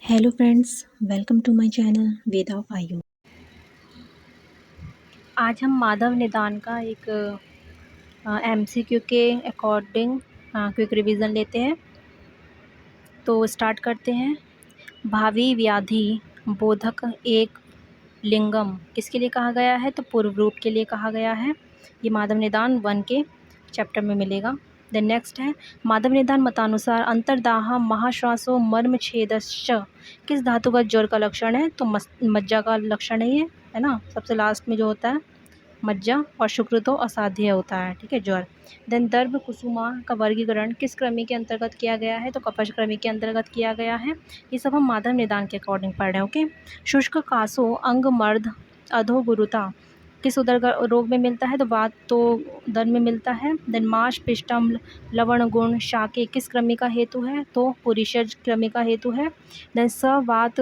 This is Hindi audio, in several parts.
Hello friends, welcome to my channel Ved of Ayu. आज हम माधव निदान का एक एमसीक्यू के अकॉर्डिंग क्विक रिवीजन लेते हैं। तो स्टार्ट करते हैं। भावी व्याधि बोधक एक लिंगम किसके लिए कहा गया है? तो पूर्व रूप के लिए कहा गया है। ये माधव निदान 1 के चैप्टर में मिलेगा। देन नेक्स्ट है माधव निदान मतानुसार अंतर्दाह महाश्वासो मर्म छेदश्च किस धातु का ज्वर का लक्षण है? तो मज्जा का लक्षण है ना। सबसे लास्ट में जो होता है मज्जा और शुक्रतो असाध्य होता है, ठीक है, ज्वर। देन दर्भ कुसुमा का वर्गीकरण किस क्रमी के अंतर्गत किया गया है? तो कपश क्रमी के अंतर्गत किया गया है। ये सब हम माधव निदान के अकॉर्डिंग पढ़ रहे हैं। ओके। शुष्क कासो अंग मर्द अधोगुरुता किस उदर रोग में मिलता है? तो वात तो उदर में मिलता है। देन माश पिष्टम लवण गुण शाके किस क्रमी का हेतु है? तो पुरीषज क्रमी का हेतु है। देन सवात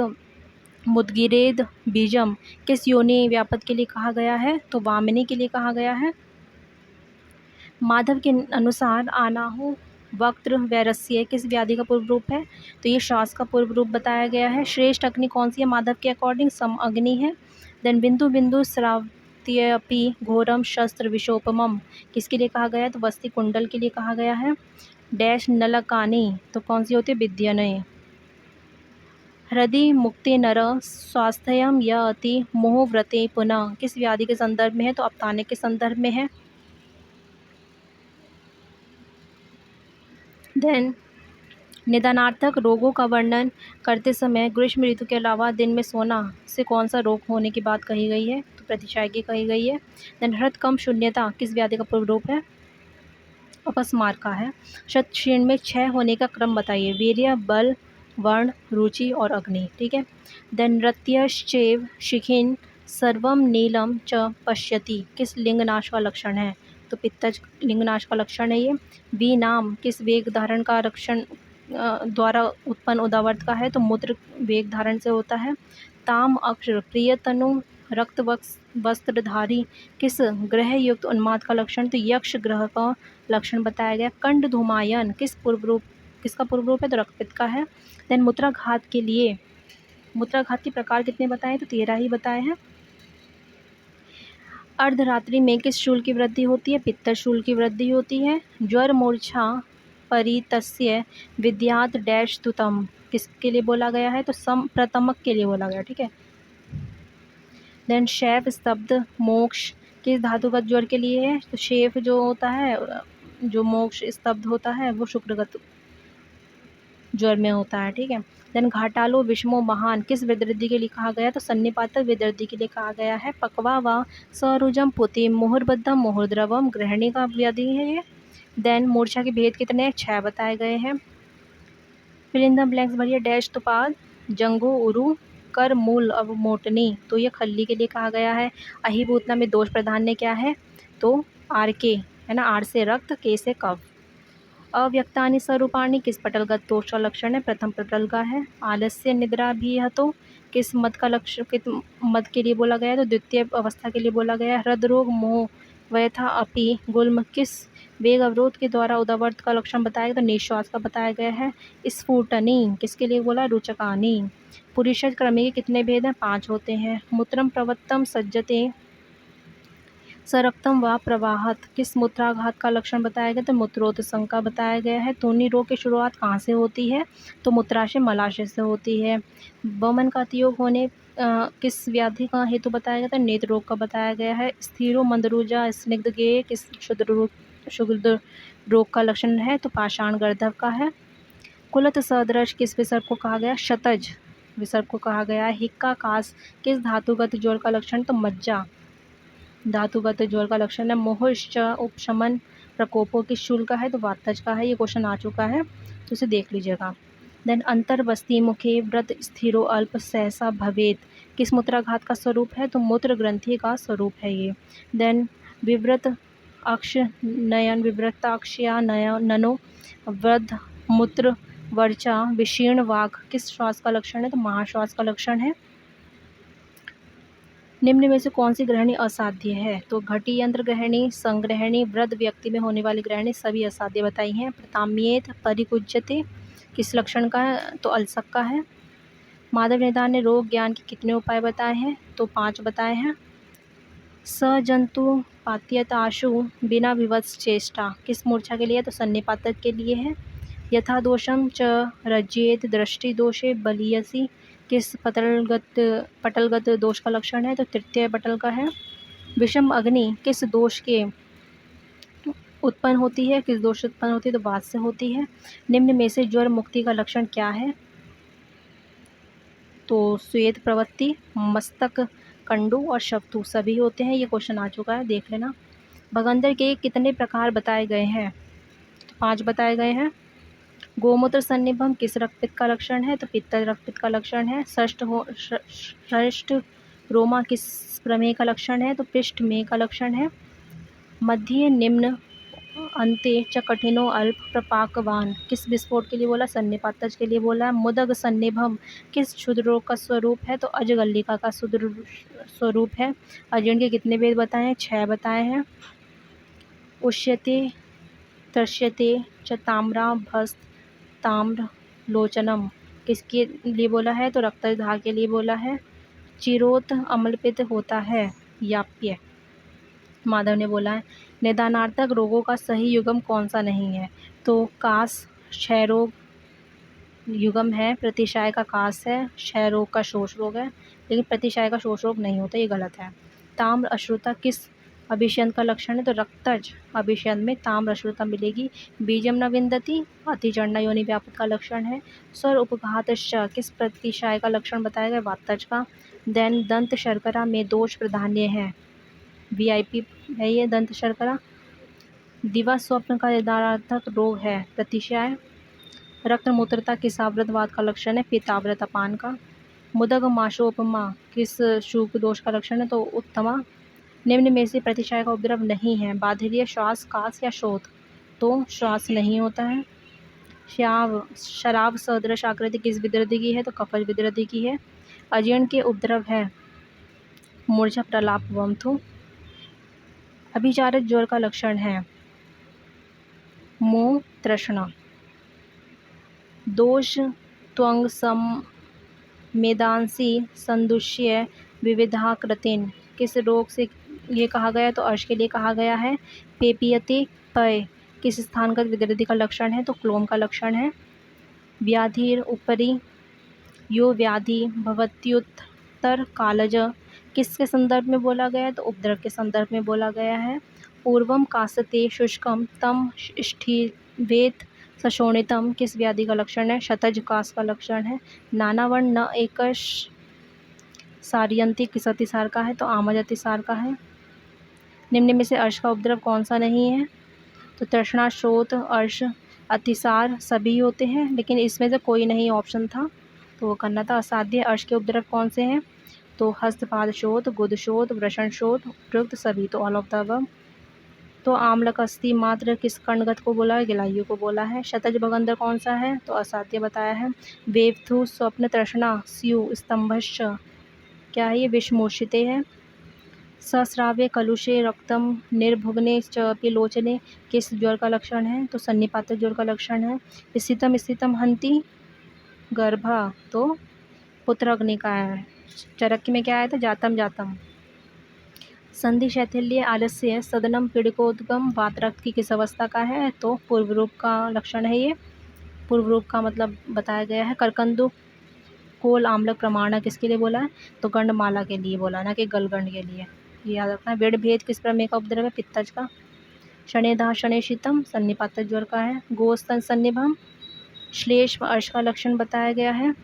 मुदगिरेद बीजम किस योनि व्यापक के लिए कहा गया है? तो वामिनी के लिए कहा गया है। माधव के अनुसार आनाहु वक्त्र वैरस्य किस व्याधि का पूर्व रूप है? तो ये श्वास का पूर्व रूप बताया गया है। श्रेष्ठ अग्नि कौन सी है माधव के अकॉर्डिंग? सम अग्नि है। देन बिंदु बिंदु श्राव्यपि घोरम शस्त्र विशोपमम किसके लिए कहा गया है? तो वस्ति कुंडल के लिए कहा गया है। डैश नलकानी तो कौन सी होती है? विद्यनय। हृदय मुक्ति नर स्वास्थ्यम य अति मोहव्रते पुनः किस व्याधि के संदर्भ में है? तो अपताने के संदर्भ में है। देन निदानार्थक रोगों का वर्णन करते समय ग्रीष्म ऋतु के अलावा दिन में सोना से कौन सा रोग होने की बात कही गई है? तो प्रतिशाय की कही गई है। देन हृदकंप शून्यता किस व्याधि का पूर्व रूप है? अपस्मार का है। शत क्षीण में क्षय होने का क्रम बताइए। वीर्य, बल, वर्ण, रुचि और अग्नि, ठीक है। देन रत्यश्चैव शिखिन सर्वम नीलम च पश्यति किस लिंगनाश का लक्षण है? तो पित्तज लिंगनाश का लक्षण है ये। वी नाम किस वेग धारण का रक्षण द्वारा उत्पन्न उदावर्त का है? तो मूत्र वेग धारण से होता है। ताम अक्षर प्रियतनु रक्त वस्त्रधारी किस ग्रह युक्त उन्माद का लक्षण? तो यक्ष ग्रह का लक्षण बताया गया। कंड धूमायन किसका पूर्व रूप है? तो रक्तपित्त का है। देन मूत्राघात के लिए मूत्राघात के प्रकार कितने बताए? तो 13 ही बताए हैं। अर्धरात्रि में किस शूल की वृद्धि होती है? पित्त शूल की वृद्धि होती है। ज्वर मूर्छा परितस्य विद्यात डैश तुतम किसके लिए बोला गया है? तो प्रतमक के लिए बोला गया, ठीक है। देन शैव स्तब्ध मोक्ष किस धातुगत ज्वर के लिए है? तो शेफ जो होता है, जो मोक्ष स्तब्ध होता है, वो शुक्रगत ज्वर में होता है, ठीक है। देन घाटालो विषमो महान किस विदृद्धि के लिए कहा गया? तो सन्निपातक विदृद्धि के लिए कहा गया है। पकवा व सरुजम पुति मुहुर्बद्धम मुहुर्द्रवम गृहिणी का व्याधि है ये। देन मूर्छा के भेद कितने? 6 बताए गए हैं। फिर इन द ब्लैंक्स भरिए। डैश तुपाद जंगो उरु कर मूल अवमोटनी तो ये खल्ली के लिए कहा गया है। अहिभूतना में दोष प्रधान्य क्या है? तो आर के है ना, आर से रक्त, के से कफ। अव्यक्तानि स्वरूपाणि किस पटलगत दोष का लक्षण है? प्रथम पटल का है। आलस्य निद्रा भी है तो किस मत का लक्षण, किस मत के लिए बोला गया है? तो द्वितीय अवस्था के लिए बोला गया है। हृदरोग मोह व्यथा अपि गुल्म किस वेग अवरोध के द्वारा उदावर्त का लक्षण बताया गया? तो निश्वास का बताया गया है। स्फुटनी किसके लिए बोला? रुचकानी। पुरुषज क्रमी के कितने भेद हैं? 5 होते हैं। मूत्रम प्रवत्तम सज्जते सरक्तम व प्रवाहत किस मूत्राघात का लक्षण बताया गया? तो मूत्रोत्संग का बताया गया है। तूनी रोग की शुरुआत कहाँ से होती है? तो मूत्राशय मलाशय से होती है। वमन का अतियोग होने किस व्याधि का हेतु बताया गया था? नेत्र रोग का बताया गया है। स्थिरो मंदरुजा स्निग्ध गेय किस क्षुद्र रोग का लक्षण है? तो पाषाण गर्दभ का है। कुलत सदृश किस विसर्ग को कहा गया? शतज विसर्ग को कहा गया है। हिक्का कास किस धातुगत ज्वर का लक्षण? तो मज्जा धातुगत ज्वर का लक्षण है। मोहश्च उपशमन प्रकोपों किस शूल का है? तो वातज का है। ये क्वेश्चन आ चुका है तो इसे देख लीजिएगा। देन अंतर्वस्ती मुखे व्रत स्थिरो अल्प सहसा भवेत किस मूत्राघात का स्वरूप है? तो मूत्र ग्रंथि का स्वरूप है ये। देन विव्रत अक्ष नयन विव्रताक्षया ननो वृद्ध मूत्र वर्चा विशीर्ण वाक किस श्वास का लक्षण है? तो महाश्वास का लक्षण है। निम्न में से कौन सी ग्रहणी असाध्य है? तो घटी यंत्र ग्रहणी, संग्रहणी, वृद्ध व्यक्ति में होने वाली ग्रहणी सभी असाध्य बताई हैं। प्रताम्येत परिकुज्यते किस लक्षण का है? तो अल्सक का है। माधव निदान ने रोग ज्ञान के कितने उपाय बताए हैं? तो 5 बताए हैं। स जंतु पात्यत आशु बिना विवश चेष्टा किस मूर्छा के लिए है? तो सन्निपातक के लिए है। यथा दोषम च रज्येत दृष्टि दोषे बलियसी किस पटलगत दोष का लक्षण है? तो तृतीय पटल का है। विषम अग्नि किस दोष के उत्पन्न होती है? किस दोष से उत्पन्न होती है? तो वात से होती है। निम्न में से ज्वर मुक्ति का लक्षण क्या है? तो श्वेत प्रवृत्ति, मस्तक कंडू और शब्दू सभी होते हैं। ये क्वेश्चन आ चुका है, देख लेना। भगंदर के कितने प्रकार बताए गए हैं? तो 5 बताए गए हैं। गोमूत्र सन्निभम किस रक्तपित्त का लक्षण है? तो पित्त रक्तपित्त का लक्षण है। षष्ठ रोमा किस प्रमेय का लक्षण है? तो पृष्ठ में का लक्षण है। मध्य निम्न अंते च कठिनो अल्प प्रपाकवान किस विस्फोट के लिए बोला? सन्निपातज के लिए बोला है। मुदग सन्निभम किस क्षुद्र रोग का स्वरूप है? तो अजगल्लिका का स्वरूप है। अजीर्ण के कितने भेद बताए हैं? 6 बताए हैं। उष्यते त्रश्यते च ताम्राभस्त ताम्र लोचनम किसके लिए बोला है? तो रक्तधार के लिए बोला है। चिरोत अम्लपित होता है याप्य माधव ने बोला है। निदानार्थक रोगों का सही युग्म कौन सा नहीं है? तो कास क्षय रोग युग्म है, प्रतिशाय का कास है, क्षय रोग का शोष रोग है, लेकिन प्रतिशाय का शोष रोग नहीं होता, ये गलत है। ताम्र अश्रुता किस अभिषेक का लक्षण है? तो रक्तज अभिषेक में ताम्र अश्रुता मिलेगी। बीजम न विंदती अतिचंडा योनि व्यापक का लक्षण है। स्वर उपघातश्च किस प्रतिशाय का लक्षण बताया गया? वातज का। दंत शर्करा में दोष प्राधान्य है, VIP है ये दंत शर्करा। दिवा स्वप्न का निदानार्थक रोग है, प्रतिशय। रक्त मूत्रता किस आवृतवाद का लक्षण है? पित्तावृत अपान का। मुदग माशोपमा किस शुक दोष का लक्षण है? तो उत्तमा। निम्न में से प्रतिशय का उपद्रव नहीं है, बाधिल्य, श्वास, कास या शोथ? तो श्वास नहीं होता है। शराब सदृश आकृति किस विद्रदि की है? तो कफज विद्रदि की है। अजीर्ण के उपद्रव है, मूर्छा, प्रलाप, वमथु। अभिचारक ज्वर का लक्षण है, मोह, तृष्णा। दोष त्वंग सम मेदांसी संदुष्य विविधाकृतिन किस रोग से ये कहा गया है? तो अर्श के लिए कहा गया है। पेपियते पय किस स्थानगत विद्रदि का लक्षण है? तो क्लोम का लक्षण है। व्याधिर उपरि यो व्याधि भवत्युत्तर कालज किसके संदर्भ में बोला गया है? तो उपद्रव के संदर्भ में बोला गया है। पूर्वम कासते शुष्कम तम स्थिवेत सशोणितम किस व्याधि का लक्षण है? शतज कास का लक्षण है। नानावर्ण न एकश सारियंती किस अतिसार का है? तो आमज अतिसार का है। निम्न में से अर्श का उपद्रव कौन सा नहीं है? तो तृष्णा, शोथ, अर्श, अतिसार सभी होते हैं, लेकिन इसमें से कोई नहीं ऑप्शन था, तो वो करना था। असाध्य अर्श के उपद्रव कौन से हैं? तो हस्तपाद शोथ, गुद शोथ, वृषण शोथ, उपयुक्त सभी, तो ऑल ऑफ द अबव। तो आम्लकस्ति मात्र किस कर्णगत को बोला है? गिलायु को बोला है। शतज भगंदर कौन सा है? तो असाध्य बताया है। वेवथु स्वप्न तृष्णा स्यु स्तंभश्च क्या है? ये विषमोषिते है। सस्रावे कलुषे रक्तम निर्भुग्ने च अपि लोचने किस ज्वर का लक्षण है? तो सन्निपातक ज्वर का लक्षण है। स्थितम हंति गर्भा तो पुत्र अग्नि का है। चरक्की में क्या आया था? जातम जातम। संधि शैथिल्य आलस्य सदनम पीड़िकोद्गम वात रक्त की किस अवस्था का है? तो पूर्व रूप का लक्षण है। ये पूर्व रूप का मतलब बताया गया है। करकंदु कोल आम्लक प्रमाण किसके लिए बोला है? तो गंडमाला के लिए बोला, ना कि गलगंड के लिए, ये याद रखना है। वेड़ भेद किस प्रमेय का उपद्रव है? पित्तज का। शनेदाह शनेशितम सन्निपातक ज्वर का है। गोस्तन सन्निभम श्लेष अर्श का लक्षण बताया गया है।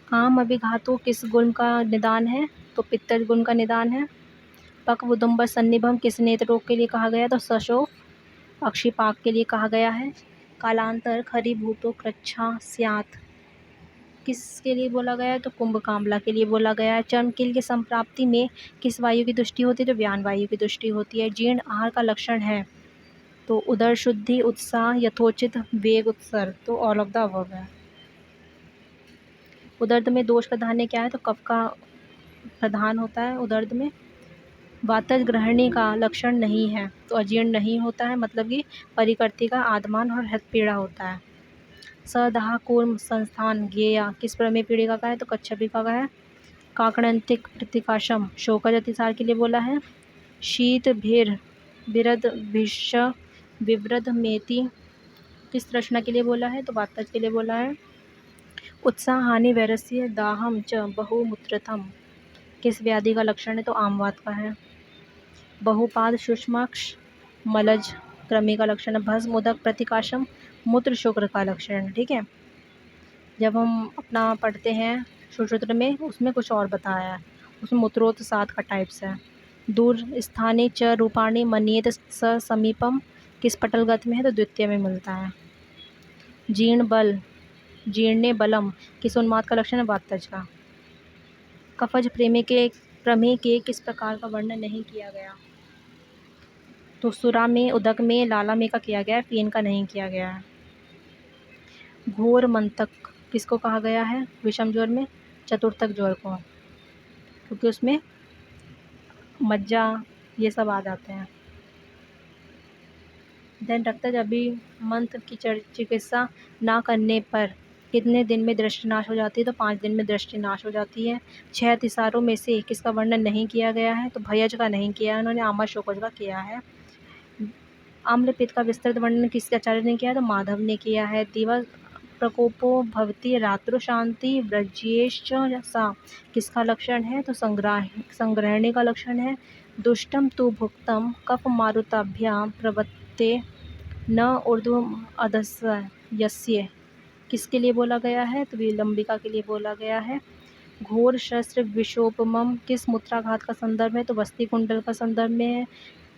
आम अभिघातों किस गुण का निदान है? तो पित्तज गुण का निदान है। पक उदुम्बर सन्निभम किस नेत्र रोग के लिए कहा गया? तो सशोफ अक्षिपाक के लिए कहा गया है। कालांतर खरीभूतो कृच्छा स्यात् किसके लिए बोला गया है? तो कुंभ कामला के लिए बोला गया है। चर्मकील की संप्राप्ति में किस वायु की दृष्टि होती है? तो व्यान वायु की दृष्टि होती है। जीर्ण आहार का लक्षण है, तो उदर शुद्धि, उत्साह, यथोचित वेग, उत्सर्ग, तो ऑल ऑफ द अबव है। उदर्द में दोष प्राधान्य क्या है? तो कफ का प्रधान होता है उदर्द में। वातज ग्रहणी का लक्षण नहीं है, तो अजीर्ण नहीं होता है, मतलब कि परिकृति का आदमान और हृदपीड़ा होता है। सदाह कूर्म संस्थान ज्ञेया किस प्रमेय पीड़िका का है? तो कच्छपिका का है। काकणंतिक प्रतिकाशम शोकाजतिसार के लिए बोला है। शीत भीर बिरद भिष विवृध मेति किस तृष्णा के लिए बोला है? तो वातज के लिए बोला है। उत्साह हानि वैरस्य दाहम च बहुमूत्रथम किस व्याधि का लक्षण है? तो आमवात का है। बहुपाद शुष्माक्ष मलज कृमि का लक्षण है। भस्म उदक प्रतिकाशम मूत्र शुक्र का लक्षण है। ठीक है, जब हम अपना पढ़ते हैं सूत्र में उसमें कुछ और बताया है, उसमें मूत्रोत 7 का टाइप्स है। दूर स्थानी च रूपाणी मन्येत स समीपम किस पटलगत में है? तो द्वितीय में मिलता है। जीर्ण बल जीर्णे बलम किस उन्माद का लक्षण है? वातज का। कफज प्रमेय के किस प्रकार का वर्णन नहीं किया गया? तो सुरा में, उदक में, लाला में का किया गया है, पीन का नहीं किया गया है। घोर मंतक किसको कहा गया है? विषम ज्वर में चतुर्थक ज्वर को, क्योंकि उसमें मज्जा ये सब आ जाते हैं। ध्यान रखता है, जब भी मंत्र की चिकित्सा ना करने पर कितने दिन में दृष्टि नाश हो जाती है? तो 5 दिन में दृष्टि नाश हो जाती है। 6 अतिसारों में से किसका वर्णन नहीं किया गया है? तो भयज का नहीं किया है उन्होंने, आमा शोकज का किया है। आम्ल पित्त का विस्तृत वर्णन किस आचार्य ने किया है? तो माधव ने किया है। दिवस प्रकोपो भवती रात्रो शांति व्रजेश्च सा किसका लक्षण है? तो संग्रहणी का लक्षण है। दुष्टम तु भुक्तम कफ मारुताभ्याम प्रवत्ते न ऊर्ध्व अधस्य यस्य किसके लिए बोला गया है? तो विलंबिका के लिए बोला गया है। घोर शस्त्र विशोपमम किस मूत्राघात का संदर्भ है? तो वस्ती कुंडल का संदर्भ में है।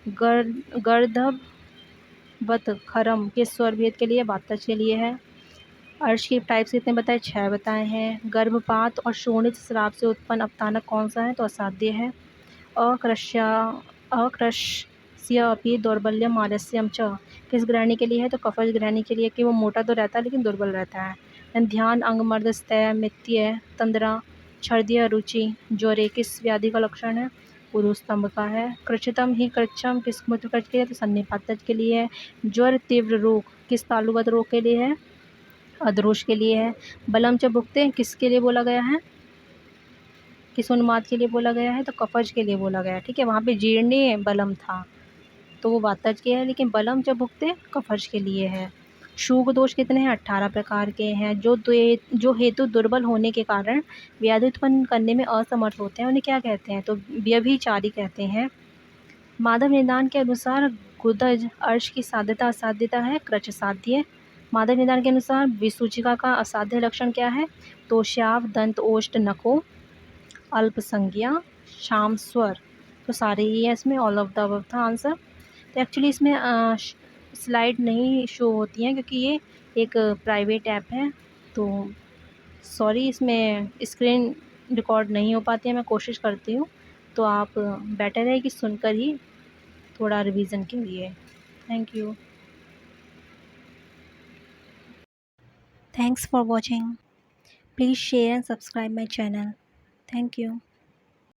गर्दभ वत खरम किस स्वर भेद के लिए? वातज के लिए है। अर्श की टाइप्स कितने बताए? 6 बताए हैं। गर्भपात और शोणित श्राप से उत्पन्न अवतानक कौन सा है? तो असाध्य है। अकृष्य अपि दौर्बल्यम आलस्यम च किस ग्रहणी के लिए है? तो कफज ग्रहणी के लिए, कि वो मोटा तो रहता है लेकिन दुर्बल रहता है। ध्यान अंगमर्द स्तय मित्य तंद्रा छर्दीय रुचि ज्वरे किस व्याधि का लक्षण है? पुरुष स्तंभ का है। कृच्छतम ही कृच्छम किस मूत्रकच के लिए? तो सन्निपातज के लिए है। ज्वर तीव्र रोग किस तालुगत रोग के लिए है? अधरोष के लिए है। बलम च भुक्ते किसके लिए बोला गया है? किस उन्माद के लिए बोला गया है? तो कफज के लिए बोला गया है। ठीक है, वहाँ पे जीर्णे बलम था तो वो वातज के है, लेकिन बलम च भुक्ते कफज के लिए है। शूक दोष कितने हैं? 18 प्रकार के हैं। जो हेतु दुर्बल होने के कारण व्याधि उत्पन्न करने में असमर्थ होते हैं उन्हें क्या कहते हैं? तो व्यभिचारी कहते हैं। माधव निदान के अनुसार गुदज अर्श की साध्यता असाध्यता है? कृच साध्य। माधव निदान के अनुसार विसूचिका का असाध्य लक्षण क्या है? तो श्याव दंत ओष्ठ नको अल्प संज्ञा शाम स्वर, तो सारे ही है इसमें, ऑल ऑफ द अबव था आंसर। तो एक्चुअली इसमें स्लाइड नहीं शो होती हैं क्योंकि ये एक प्राइवेट ऐप है, तो सॉरी इसमें स्क्रीन रिकॉर्ड नहीं हो पाती है। मैं कोशिश करती हूँ, तो आप बेटर है कि सुनकर ही थोड़ा रिवीजन के लिए। Thank you. Thanks for watching. Please share and subscribe my channel. Thank you.